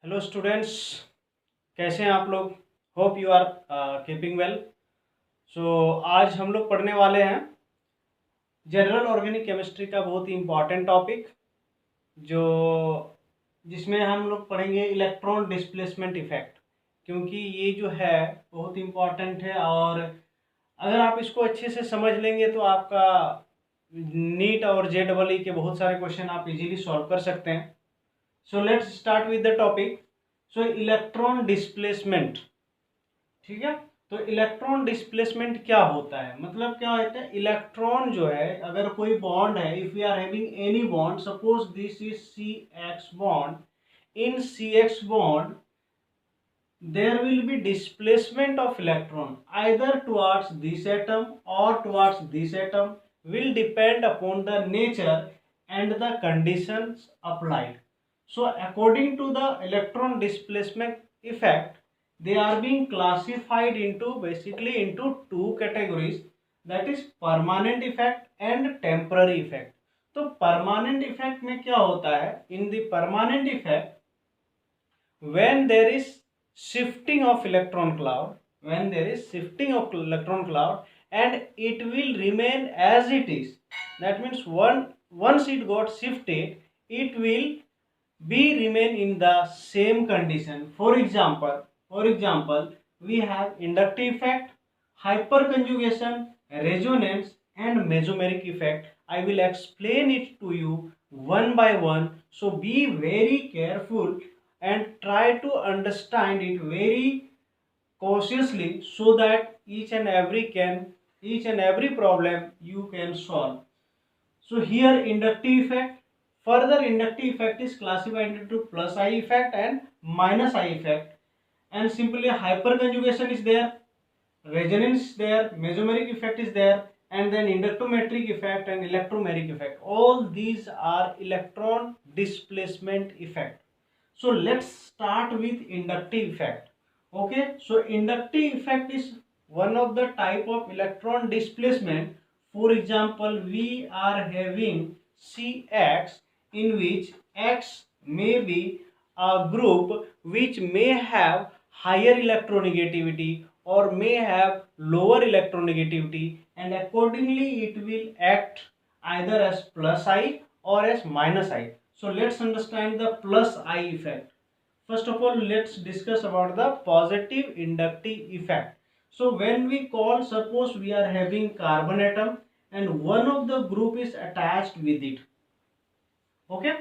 Hello students, कैसे हैं आप लोग। Hope you are keeping well. So आज हम लोग पढ़ने वाले हैं जनरल ऑर्गेनिक केमिस्ट्री का बहुत ही इम्पॉर्टेंट टॉपिक, जो जिसमें हम लोग पढ़ेंगे इलेक्ट्रॉन डिस्प्लेसमेंट इफेक्ट। क्योंकि ये जो है बहुत इम्पॉर्टेंट है, और अगर आप इसको अच्छे से समझ लेंगे तो आपका नीट और जे डबल ई के बहुत सारे क्वेश्चन आप इजीली सॉल्व कर सकते हैं। So let's start with the topic. So electron displacement, ठीक है। तो इलेक्ट्रॉन डिस्प्लेसमेंट क्या होता है, मतलब क्या होता है। इलेक्ट्रॉन जो है, अगर कोई बॉन्ड है, if we are having any bond, suppose this is C X bond, in C X bond there will be displacement of electron either towards this atom or towards this atom, will depend upon the nature and the conditions applied. So according to the electron displacement effect, they are being classified into basically into two categories, that is permanent effect and temporary effect. तो permanent effect में क्या होता है, in the permanent effect, when there is shifting of electron cloud, when there is shifting of electron cloud and it will remain as it is, that means once it got shifted, it will be remain in the same condition. For example, we have inductive effect, hyperconjugation, resonance and mesomeric effect. I will explain it to you one by one, so be very careful and try to understand it very cautiously, so that each and every problem you can solve. So here inductive effect, further inductive effect is classified into plus I effect and minus I effect, and simply hyperconjugation is there, resonance is there, mesomeric effect is there, and then inductometric effect and electromeric effect. All these are electron displacement effect. So let's start with inductive effect. Okay, so inductive effect is one of the type of electron displacement. For example, we are having Cx, in which X may be a group which may have higher electronegativity or may have lower electronegativity, and accordingly it will act either as plus I or as minus I. So let's understand the plus I effect. First of all, let's discuss about the positive inductive effect. So when we call, suppose we are having carbon atom and one of the group is attached with it. Okay.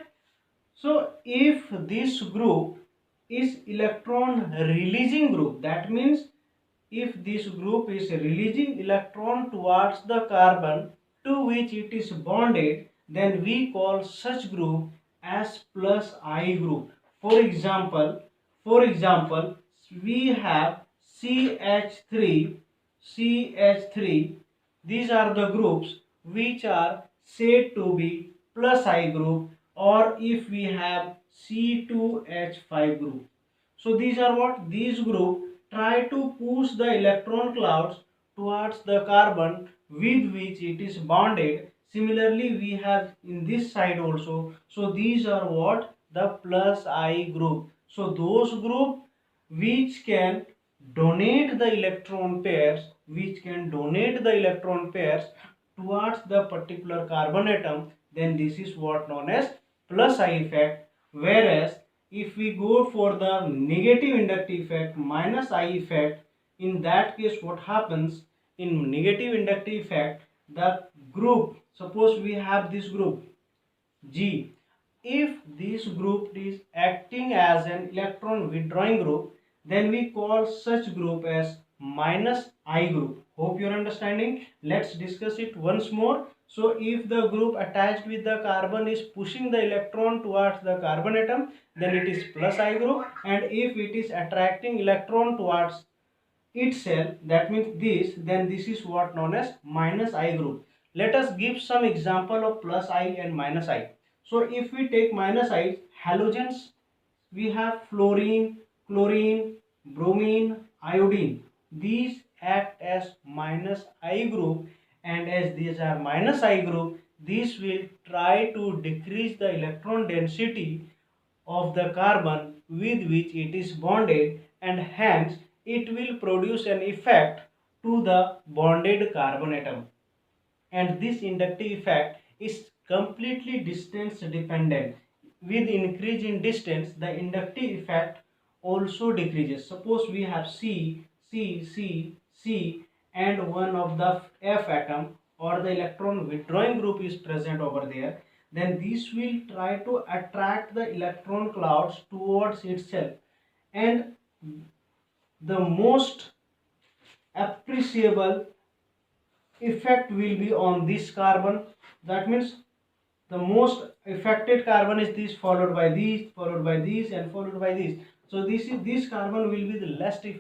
So if this group is electron releasing group, that means if this group is releasing electron towards the carbon to which it is bonded, then we call such group as plus I group. For example, we have CH3, CH3. These are the groups which are said to be plus I group, or if we have C2H5 group. So these are what? These group try to push the electron clouds towards the carbon with which it is bonded. Similarly, we have in this side also. So these are what? The plus I group. So those group which can donate the electron pairs, towards the particular carbon atom, then this is what known as plus I effect. Whereas if we go for the negative inductive effect, minus I effect, in that case what happens, in negative inductive effect, the group, suppose we have this group G, if this group is acting as an electron withdrawing group, then we call such group as minus I group. Hope you are understanding. Let's discuss it once more. So if the group attached with the carbon is pushing the electron towards the carbon atom, then it is plus I group, and if it is attracting electron towards itself, that means this, then this is what known as minus I group. Let us give some example of plus I and minus I. So if we take minus I, halogens, we have fluorine, chlorine, bromine, iodine. These act as minus I group, and as these are minus I group, this will try to decrease the electron density of the carbon with which it is bonded, and hence it will produce an effect to the bonded carbon atom. And this inductive effect is completely distance dependent. With increase in distance, the inductive effect also decreases. Suppose we have C, and one of the F atom or the electron withdrawing group is present over there, then this will try to attract the electron clouds towards itself, and the most appreciable effect will be on this carbon. That means the most affected carbon is this, followed by these, followed by these, and followed by this. So this carbon will be the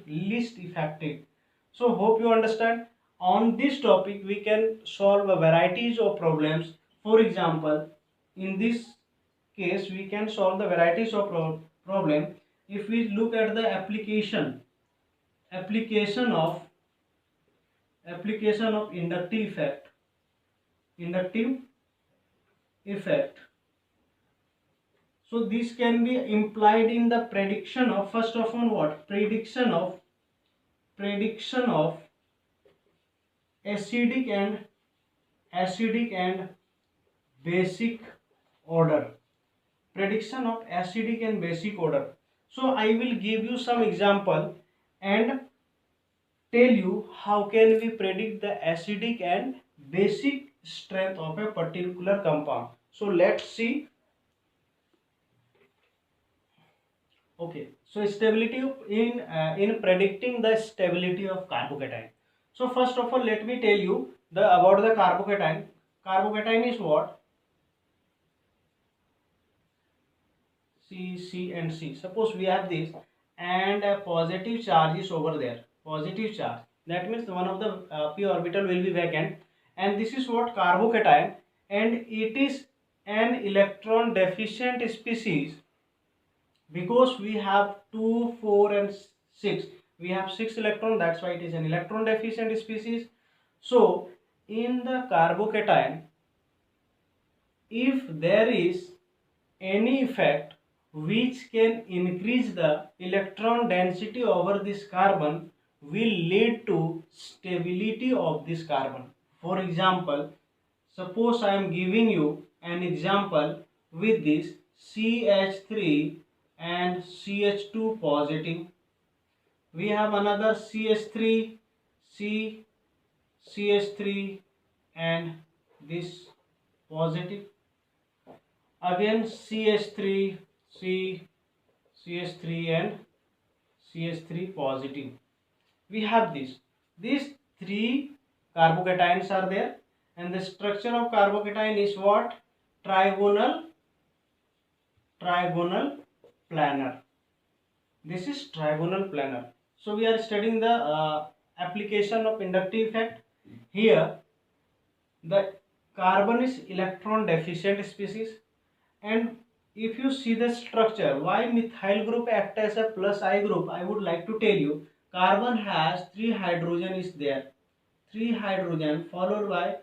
least affected. So hope you understand. On this topic we can solve a varieties of problems. For example, in this case we can solve the varieties of problem if we look at the application of inductive effect. So this can be implied in the prediction of, first of all, what? Prediction of acidic and basic order. Prediction of acidic and basic order. So I will give you some example and tell you how can we predict the acidic and basic strength of a particular compound. So let's see. Okay, so stability in predicting the stability of carbocation. So first of all, let me tell you about the carbocation. Carbocation is what? C and C. Suppose we have this and a positive charge is over there. Positive charge. That means one of the p orbital will be vacant, and this is what? Carbocation, and it is an electron deficient species because we have 2, 4 and 6. We have 6 electron, that's why it is an electron deficient species. So in the carbocation, if there is any effect which can increase the electron density over this carbon, will lead to stability of this carbon. For example, suppose I am giving you an example with this CH3 and CH2 positive. We have another CH3, CH3 and this positive. Again CH3, CH3 and CH3 positive. We have these three carbocations are there, and the structure of carbocation is what? Trigonal planar. This is trigonal planar. So we are studying the application of inductive effect. Here the carbon is electron deficient species, and if you see the structure, why methyl group act as a plus I group, I would like to tell you. Carbon has 3 hydrogen is there, 3 hydrogen followed by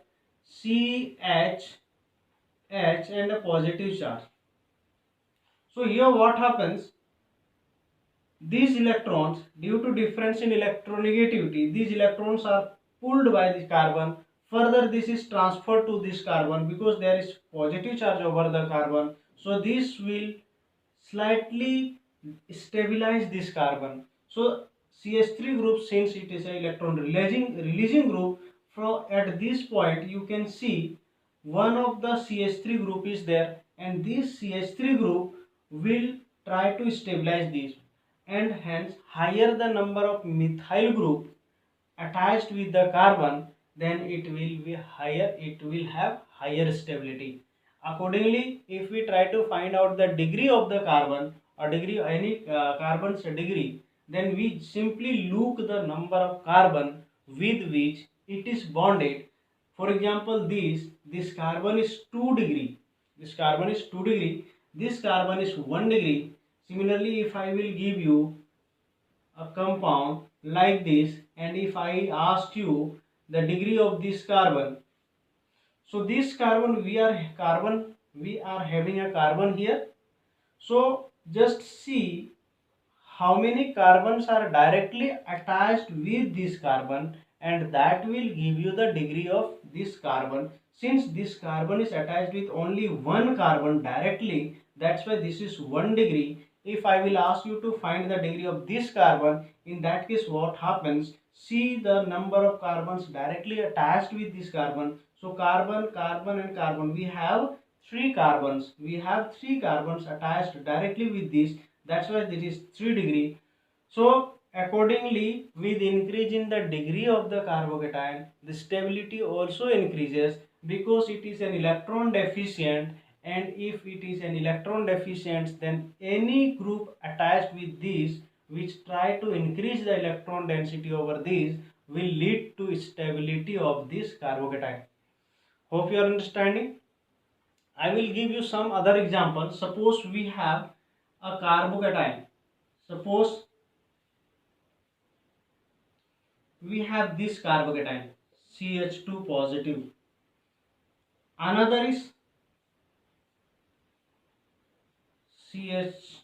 CH, H and a positive charge. So here what happens? These electrons, due to difference in electronegativity, these electrons are pulled by the carbon. Further, this is transferred to this carbon because there is positive charge over the carbon. So this will slightly stabilize this carbon. So CH3 group, since it is an electron releasing group, from at this point you can see one of the CH3 group is there, and this CH3 group will try to stabilize this, and hence higher the number of methyl group attached with the carbon, then it will be higher, it will have higher stability. Accordingly, if we try to find out the degree of the carbon or degree any carbon's degree, then we simply look the number of carbon with which it is bonded. For example, this carbon is 2 degree, this carbon is 2 degree, this carbon is 1 degree. Similarly, if I will give you a compound like this, and if I ask you the degree of this carbon, so this carbon we are having a carbon here. So just see how many carbons are directly attached with this carbon, and that will give you the degree of this carbon. Since this carbon is attached with only one carbon directly, that's why this is 1 degree. If I will ask you to find the degree of this carbon, in that case what happens, see the number of carbons directly attached with this carbon. So carbon, carbon and carbon, we have three carbons, attached directly with this, that's why this is 3 degree. So accordingly, with increase in the degree of the carbocation, the stability also increases, because it is an electron deficient, and if it is an electron deficient, then any group attached with this which try to increase the electron density over this will lead to stability of this carbocation. Hope you are understanding. I will give you some other examples. Suppose we have a carbocation. Suppose we have this carbocation CH2 positive. Another is CH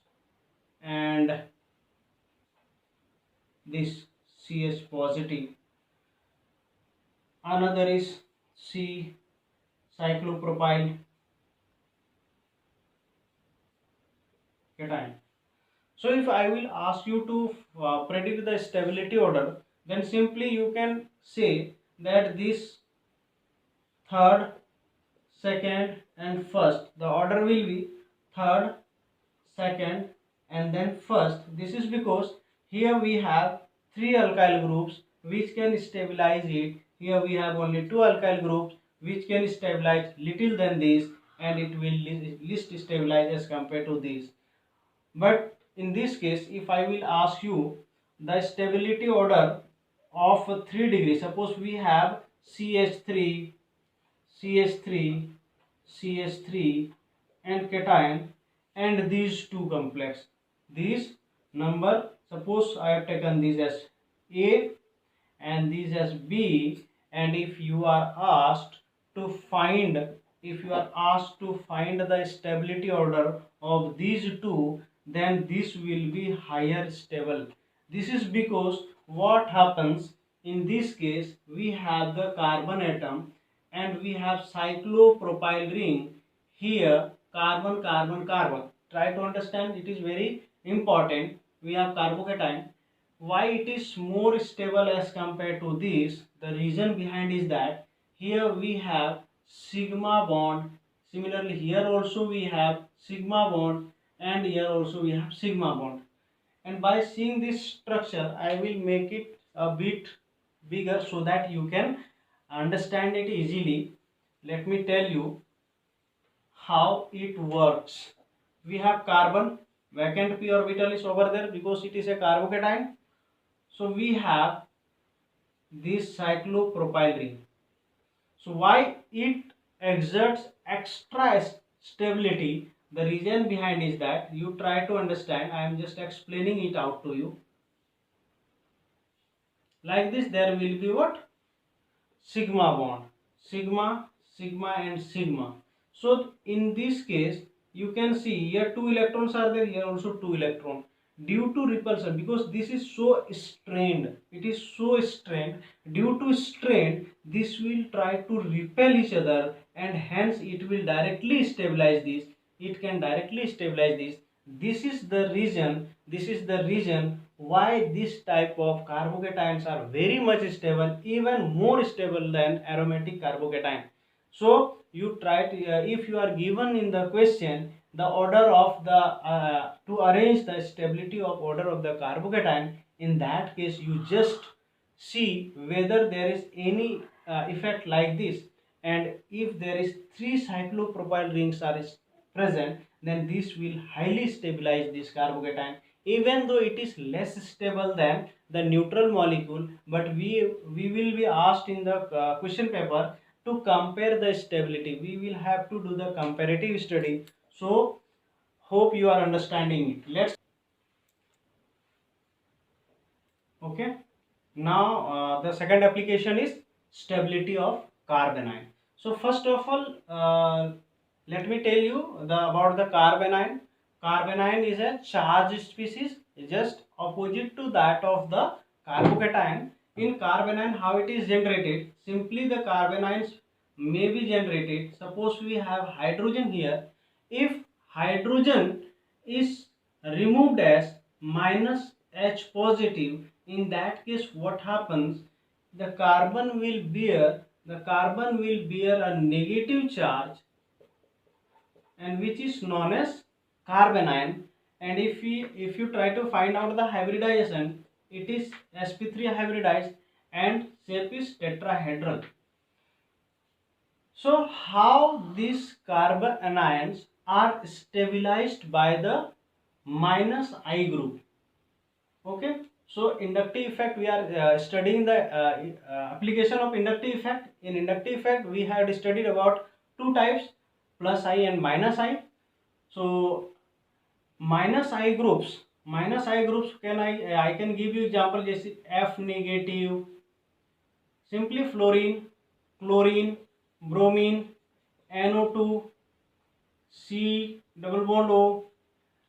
and this CH positive. Another is C cyclopropyl cation. So if I will ask you to predict the stability order, then simply you can say that this third, second and first, the order will be third, second and then first. This is because here we have three alkyl groups which can stabilize it. Here we have only two alkyl groups which can stabilize little than this, and it will least stabilize as compared to this. But in this case, if I will ask you the stability order of 3 degrees, suppose we have CH3, CH3, CH3 and cation and these two complex. These number, suppose I have taken these as A and these as B, and if you are asked to find, the stability order of these two, then this will be higher stable. This is because what happens in this case, we have the carbon atom and we have cyclopropyl ring. Here carbon, carbon, carbon, try to understand, it is very important. We have carbocation. Why it is more stable as compared to this? The reason behind is that here we have sigma bond, similarly here also we have sigma bond, and here also we have sigma bond. And by seeing this structure, I will make it a bit bigger so that you can understand it easily. Let me tell you how it works. We have carbon, vacant p orbital is over there because it is a carbocation. So we have this cyclopropyl ring. So why it exerts extra stability? The reason behind is that you try to understand. I am just explaining it out to you. Like this, there will be what? Sigma bond. Sigma, sigma and sigma. So in this case, you can see here two electrons are there, here also two electrons. Due to repulsion, because this is so strained, it is so strained, due to strain, this will try to repel each other, and hence it will directly stabilize this. It can directly stabilize this. This is the reason why this type of carbocations are very much stable, even more stable than aromatic carbocation. So you try to, if you are given in the question the order of the to arrange the stability of order of the carbocation, in that case you just see whether there is any effect like this, and if there is three cyclopropyl rings are present, then this will highly stabilize this carbocation, even though it is less stable than the neutral molecule. But we will be asked in the question paper to compare the stability. We will have to do the comparative study. So hope you are understanding it. Let's okay. Now the second application is stability of carbanion. So first of all, let me tell you about the carbanion. Carbanion is a charged species, just opposite to that of the carbocation. In carbanion, how it is generated? Simply the carbanions may be generated. Suppose we have hydrogen here. If hydrogen is removed as minus H positive, in that case what happens? The carbon will bear a negative charge, and which is known as carbanion. And if you try to find out the hybridization, it is sp3 hybridized and shape is tetrahedral. So how these carbon anions are stabilized by the minus I group? Okay, so inductive effect, we are studying the application of inductive effect. In inductive effect we had studied about two types, plus I and minus I. So minus I groups can I can give you example, जैसे F negative, simply fluorine, chlorine, bromine, NO2, C double bond O,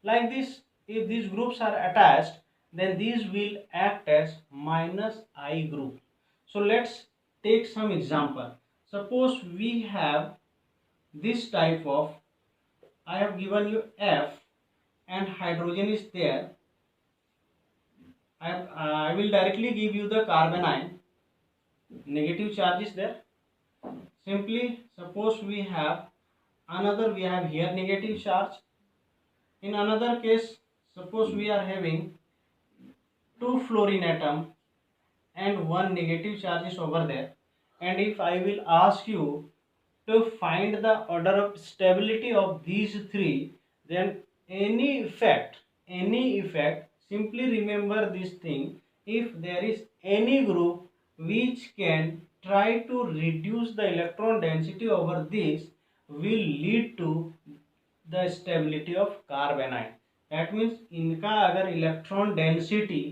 like this. If these groups are attached, then these will act as minus I group. So let's take some example. Suppose we have this type of, I have given you F and hydrogen is there. I will directly give you the carbanion, negative charge is there. Simply suppose we have here negative charge. In another case, suppose we are having two fluorine atom and one negative charge is over there. And if I will ask you to find the order of stability of these three, then any effect, simply remember this thing: if there is any group which can try to reduce the electron density over this, will lead to the stability of carbanion. That means इनका अगर electron density,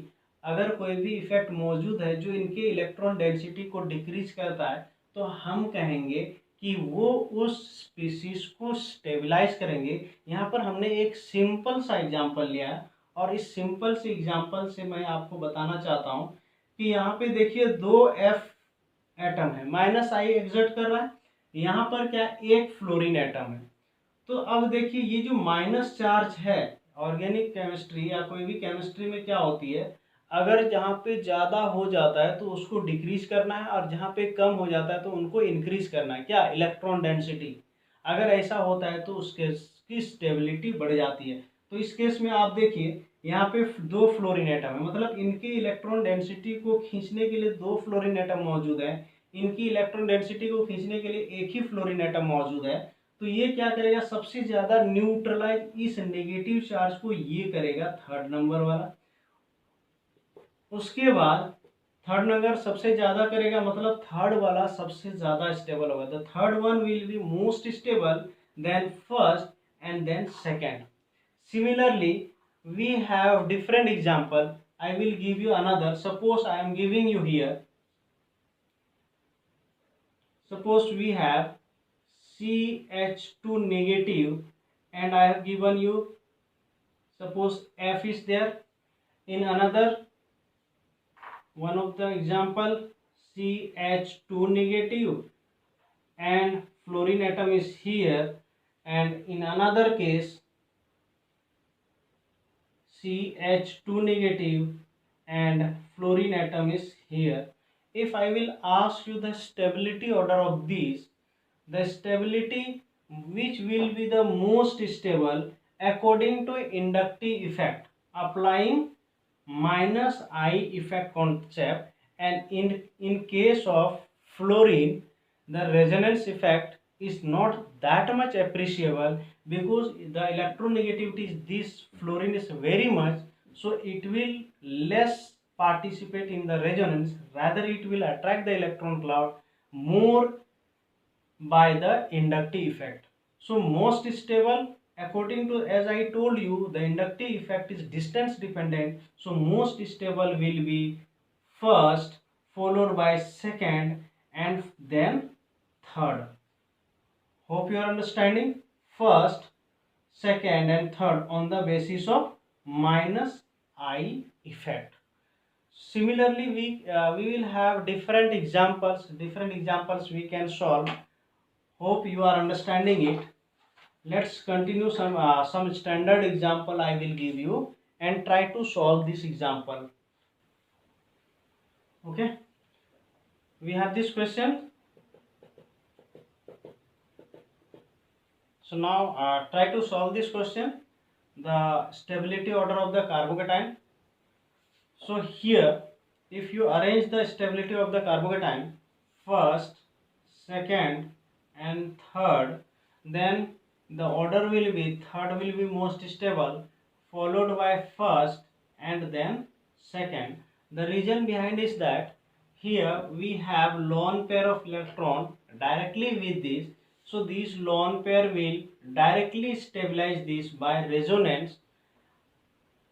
अगर कोई भी effect मौजूद है जो इनके electron density को डिक्रीज करता है, तो हम कहेंगे कि वो उस स्पीसीज को स्टेबलाइज करेंगे। यहाँ पर हमने एक सिंपल सा एग्जांपल लिया है, और इस सिंपल से एग्जांपल से मैं आपको बताना चाहता हूँ कि यहाँ पे देखिए दो एफ एटम है, माइनस आई एग्जर्ट कर रहा है, यहाँ पर क्या एक फ्लोरीन एटम है। तो अब देखिए ये जो माइनस चार्ज है, ऑर्गेनिक केमिस्ट्री या कोई भी केमिस्ट्री में क्या होती है, अगर जहाँ पे ज़्यादा हो जाता है तो उसको डिक्रीज करना है, और जहाँ पे कम हो जाता है तो उनको इंक्रीज करना है, क्या, इलेक्ट्रॉन डेंसिटी। अगर ऐसा होता है तो उसकी स्टेबिलिटी बढ़ जाती है। तो इस केस में आप देखिए यहाँ पे दो फ्लोरीन एटम है, मतलब इनकी इलेक्ट्रॉन डेंसिटी को खींचने के लिए दो फ्लोरीन एटम मौजूद है, इनकी इलेक्ट्रॉन डेंसिटी को खींचने के लिए एक ही फ्लोरीन एटम मौजूद है। तो ये क्या करेगा, सबसे ज्यादा न्यूट्रलाइज इस नेगेटिव चार्ज को ये करेगा, थर्ड नंबर वाला। उसके बाद थर्ड नंबर सबसे ज्यादा करेगा, मतलब थर्ड वाला सबसे ज्यादा स्टेबल होगा। The third one will be most stable, then first and then second. Similarly we have different example. I will give you another. Suppose I am giving you here. Suppose we have CH2 negative and I have given you, suppose F is there. In another one of the example, CH2 negative and fluorine atom is here, and in another case CH2 negative and fluorine atom is here. If I will ask you the stability order of these, the stability which will be the most stable according to inductive effect, applying minus I effect concept, and in case of fluorine the resonance effect is not that much appreciable, because the electronegativity is this fluorine is very much, so it will less participate in the resonance, rather it will attract the electron cloud more by the inductive effect. So most stable according to, as I told you, the inductive effect is distance dependent, so most stable will be first, followed by second, and then third. Hope you are understanding. First, second and third on the basis of minus I effect. Similarly, we will have different examples. Different examples we can solve. Hope you are understanding it. Let's continue some standard example I will give you and try to solve this example. Okay, we have this question. So now try to solve this question. The stability order of the carbocation. So here, if you arrange the stability of the carbocation, first, second and third, then the order will be third will be most stable, followed by first and then second. The reason behind is that here we have lone pair of electron directly with this, so this lone pair will directly stabilize this by resonance,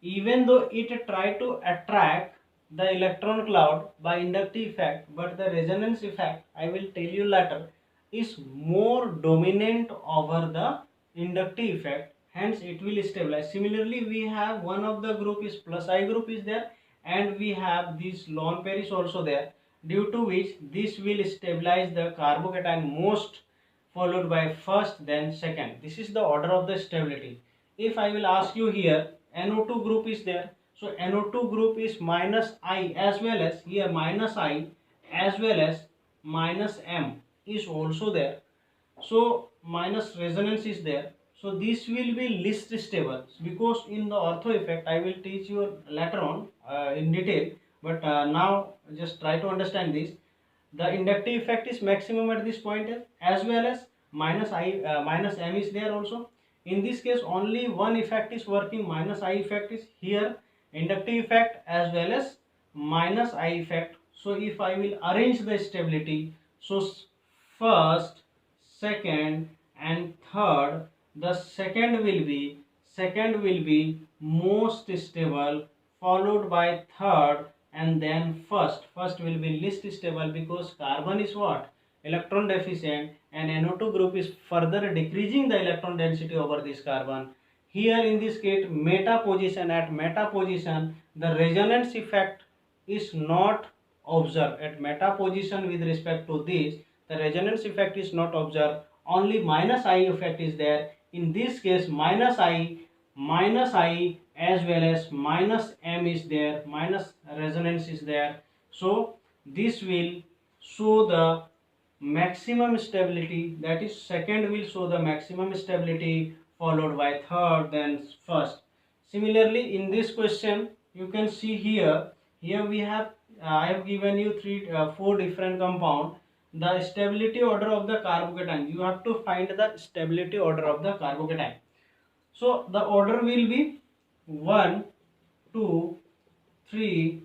even though it try to attract the electron cloud by inductive effect, but the resonance effect, I will tell you later, is more dominant over the inductive effect, hence it will stabilize. Similarly, we have one of the group is plus I group is there, and we have this lone pair is also there, due to which this will stabilize the carbocation most, followed by first then second. This is the order of the stability. If I will ask you here, NO2 group is there, so NO2 group is minus I, as well as here minus I as well as minus M is also there, so minus resonance is there, so this will be least stable, because in the ortho effect I will teach you later on in detail, but now just try to understand this. The inductive effect is maximum at this point, as well as minus M is there also. In this case only one effect is working, minus I effect is here, inductive effect as well as minus I effect. So if I will arrange the stability, so first, second and third, the second will be most stable, followed by third and then first will be least stable, because carbon is what, electron deficient, and NO2 group is further decreasing the electron density over this carbon. Here in this case meta position, at meta position the resonance effect is not observed. At meta position with respect to this, the resonance effect is not observed, only minus I effect is there. In this case minus I as well as minus M is there, minus resonance is there, so this will show the maximum stability, that is second will show the maximum stability, followed by third then first. Similarly in this question you can see here, we have I have given you four different compound. The stability order of the carbocation, you have to find the stability order of the carbocation. So the order will be 1 2 3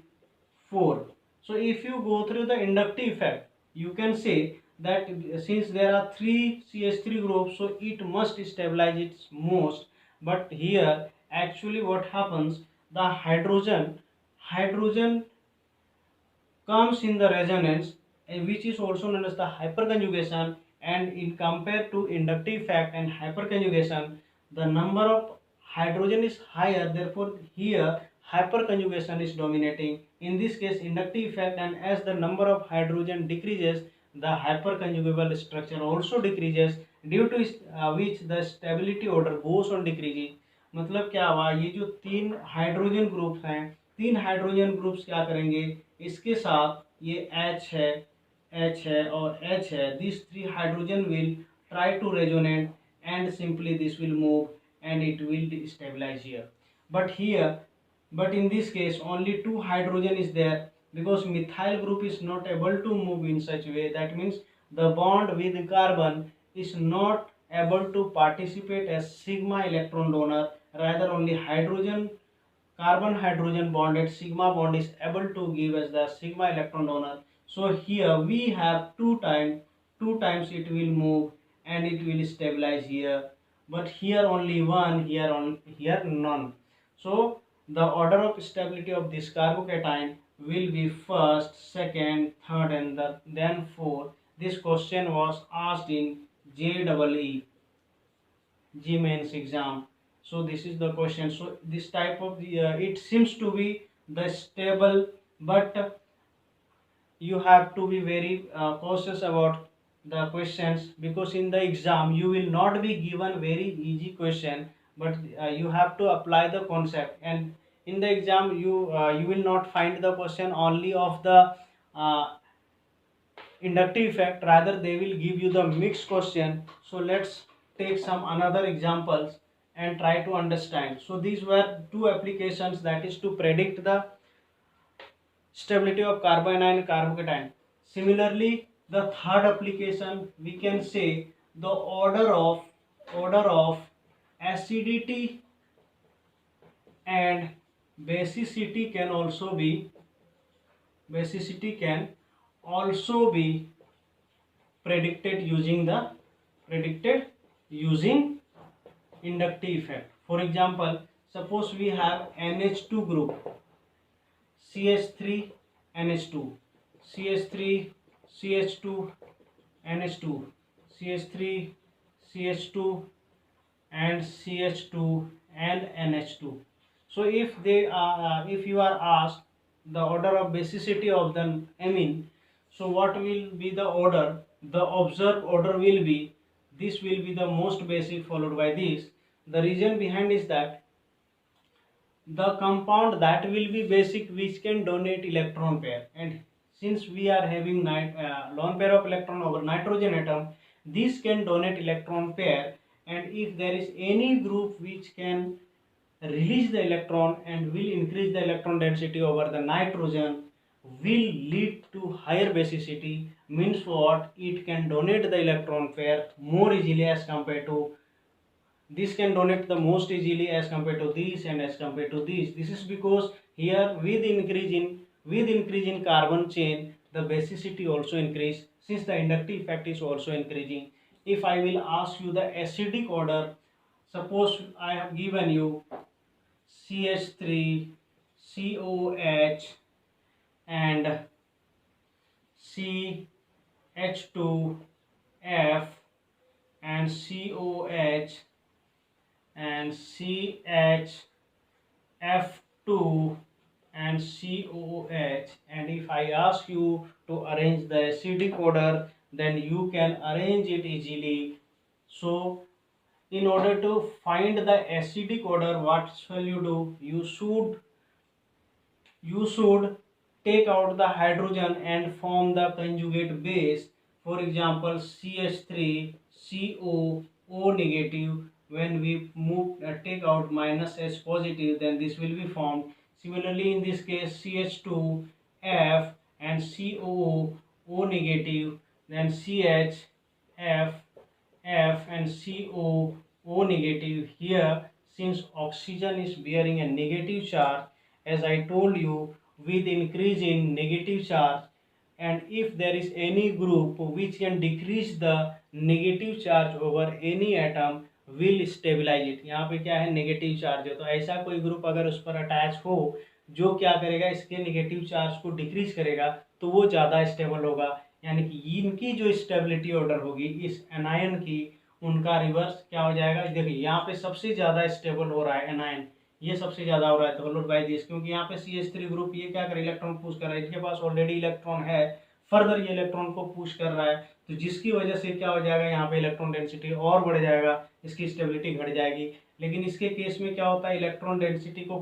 4. So if you go through the inductive effect, you can say that since there are 3 CH3 groups, so it must stabilize its most. But here actually what happens, the hydrogen comes in the resonance, which is also known as the hyperconjugation, and in compared to inductive effect and hyperconjugation, the number of hydrogen is higher, therefore here hyperconjugation is dominating. In this case inductive effect, and as the number of hydrogen decreases, the hyperconjugable structure also decreases, due to which the stability order goes on decreasing. मतलब क्या हुआ, ये जो तीन hydrogen groups हैं, तीन hydrogen groups क्या करेंगे, इसके साथ ये H है और H है, this three hydrogen will try to resonate, and simply this will move and it will stabilize here. But in this case only two hydrogen is there, because methyl group is not able to move in such a way, that means the bond with carbon is not able to participate as sigma electron donor, rather only carbon hydrogen bonded sigma bond is able to give as the sigma electron donor. So here we have two times it will move and it will stabilize here, but here only one, here none. So the order of stability of this carbocation will be first, second, third and then fourth. This question was asked in JEE. G-Mains exam. So this is the question. So this type of the it seems to be the stable, but you have to be very cautious about the questions, because in the exam you will not be given very easy question, but you have to apply the concept. And in the exam you will not find the question only of the uh, inductive effect, rather they will give you the mixed question. So let's take some another examples and try to understand. So these were two applications, that is to predict the stability of carbanion and carbocation. Similarly, the third application, we can say the order of acidity and basicity can also be predicted using inductive effect. For example, suppose we have NH2 group, CH3 NH2, CH3 CH2 NH2, CH3 CH2 and CH2 and NH2. So if you are asked the order of basicity of the amine, so what will be the order? The observed order will be, this will be the most basic followed by this. The reason behind is that the compound that will be basic which can donate electron pair, and since we are having lone pair of electron over nitrogen atom, this can donate electron pair. And if there is any group which can release the electron and will increase the electron density over the nitrogen, will lead to higher basicity, means what, it can donate the electron pair more easily as compared to, this can donate the most easily as compared to this and as compared to this. This is because here with increase in carbon chain, the basicity also increase, since the inductive effect is also increasing. If I will ask you the acidic order, suppose I have given you CH3 COH and CH2F and COH and CHF2 and COOH, and if I ask you to arrange the acidic order, then you can arrange it easily. So in order to find the acidic order, what shall you do? You should take out the hydrogen and form the conjugate base. For example, CH3CO negative, when we take out minus H positive, then this will be formed. Similarly, in this case, CH2F and COO negative, then CHF and CO negative. Here, since oxygen is bearing a negative charge, as I told you, with increase in negative charge, and if there is any group which can decrease the negative charge over any atom, will stabilize it. यहाँ पे क्या है, negative charge है, तो ऐसा कोई group अगर उस पर अटैच हो जो क्या करेगा, इसके नेगेटिव चार्ज को डिक्रीज करेगा, तो वो ज़्यादा स्टेबल होगा। यानी कि इनकी जो स्टेबिलिटी ऑर्डर होगी इस एनायन की, उनका रिवर्स क्या हो जाएगा। देखिए यहाँ पे सबसे ज़्यादा स्टेबल हो रहा है एनायन, ये सबसे ज़्यादा हो रहा है फॉलोड बाय दिस, क्योंकि यहाँ पे CH3 ग्रुप ये क्या कर इलेक्ट्रॉन पुश कर रहा है, इसके पास ऑलरेडी इलेक्ट्रॉन है, फर्दर ये इलेक्ट्रॉन को पुश कर रहा है, तो जिसकी वजह से क्या हो जाएगा, यहाँ पे इलेक्ट्रॉन डेंसिटी और बढ़ जाएगा, इसकी स्टेबिलिटी घट जाएगी। लेकिन इसके केस में क्या होता है, इलेक्ट्रॉन डेंसिटी को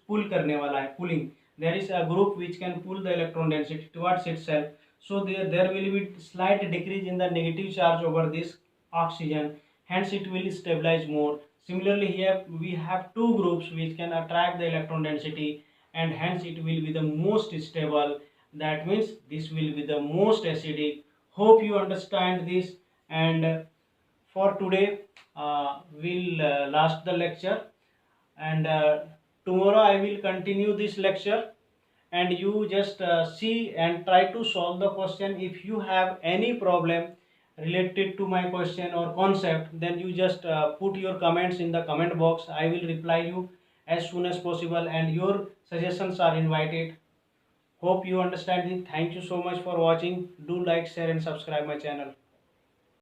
पुल करने वाला है, pulling, there is a group which can pull the electron density towards itself, so there will be slight decrease in the negative charge over this oxygen, hence it will stabilize more. Similarly, here we have two groups which can attract the electron density, and hence it will be the most stable, that means this will be the most acidic. Hope you understand this, and for today we'll last the lecture, and tomorrow I will continue this lecture, and you just see and try to solve the question. If you have any problem related to my question or concept, then you just put your comments in the comment box. I will reply you as soon as possible, and your suggestions are invited. Hope you understand it. Thank you so much for watching. Do like, share and subscribe my channel.